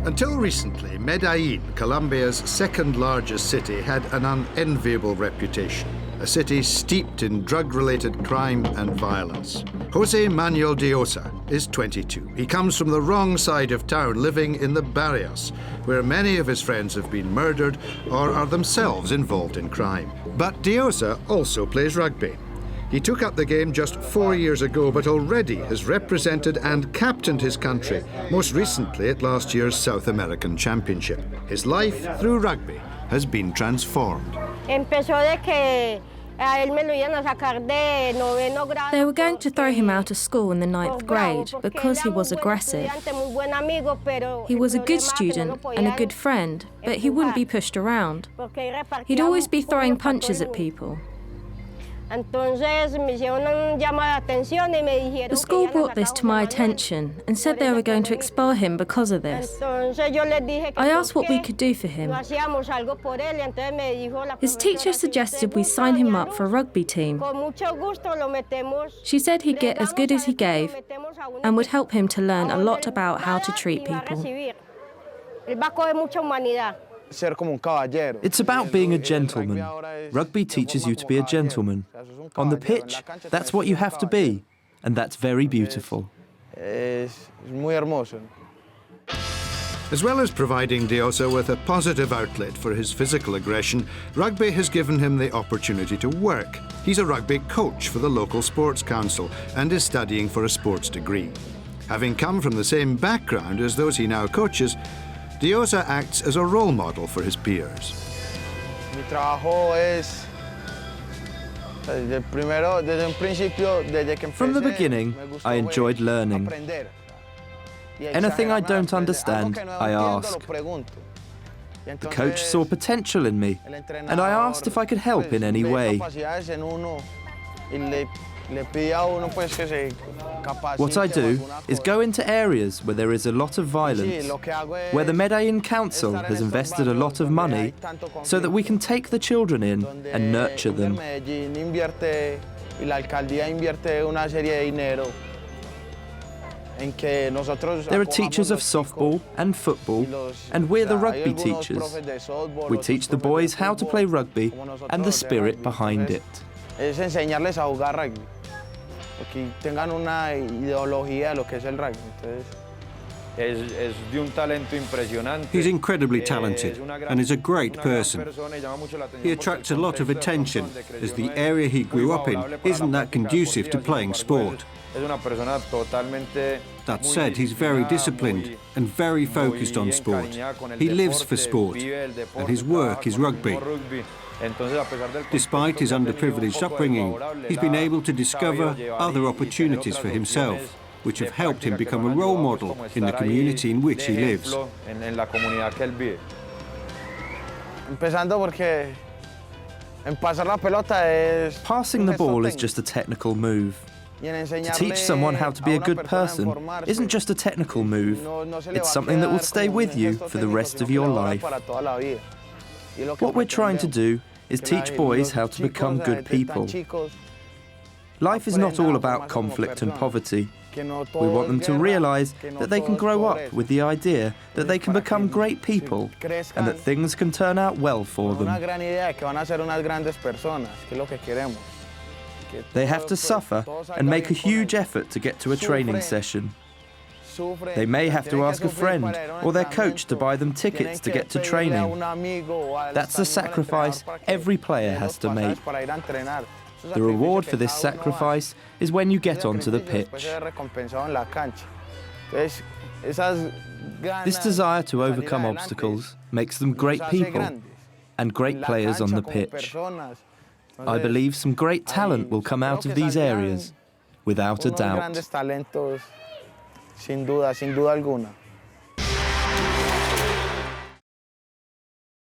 Until recently, Medellin, Colombia's second largest city, had an unenviable reputation. A city steeped in drug-related crime and violence. Jose Manuel Diosa is 22. He comes from the wrong side of town, living in the barrios, where many of his friends have been murdered or are themselves involved in crime. But Diosa also plays rugby. He took up the game just 4 years ago, but already has represented and captained his country, most recently at last year's South American Championship. His life through rugby has been transformed. They were going to throw him out of school in the 9th grade because he was aggressive. He was a good student and a good friend, but he wouldn't be pushed around. He'd always be throwing punches at people. The school brought this to my attention and said they were going to expel him because of this. I asked what we could do for him. His teacher suggested we sign him up for a rugby team. She said he'd get as good as he gave and would help him to learn a lot about how to treat people. It's about being a gentleman. Rugby teaches you to be a gentleman. On the pitch, that's what you have to be, and that's very beautiful. As well as providing Diosa with a positive outlet for his physical aggression, rugby has given him the opportunity to work. He's a rugby coach for the local sports council and is studying for a sports degree. Having come from the same background as those he now coaches, Diosa acts as a role model for his peers. From the beginning, I enjoyed learning. Anything I don't understand, I ask. The coach saw potential in me, and I asked if I could help in any way. What I do is go into areas where there is a lot of violence, where the Medellin Council has invested a lot of money so that we can take the children in and nurture them. There are teachers of softball and football, and we're the rugby teachers. We teach the boys how to play rugby and the spirit behind it. He's incredibly talented and is a great person. He attracts a lot of attention as the area he grew up in isn't that conducive to playing sport. That said, he's very disciplined and very focused on sport. He lives for sport, and his work is rugby. Despite his underprivileged upbringing, he's been able to discover other opportunities for himself, which have helped him become a role model in the community in which he lives. Passing the ball is just a technical move. To teach someone how to be a good person isn't just a technical move, it's something that will stay with you for the rest of your life. What we're trying to do is teach boys how to become good people. Life is not all about conflict and poverty. We want them to realize that they can grow up with the idea that they can become great people and that things can turn out well for them. They have to suffer and make a huge effort to get to a training session. They may have to ask a friend or their coach to buy them tickets to get to training. That's the sacrifice every player has to make. The reward for this sacrifice is when you get onto the pitch. This desire to overcome obstacles makes them great people and great players on the pitch. I believe some great talent will come out of these areas, without a doubt. Sin duda alguna.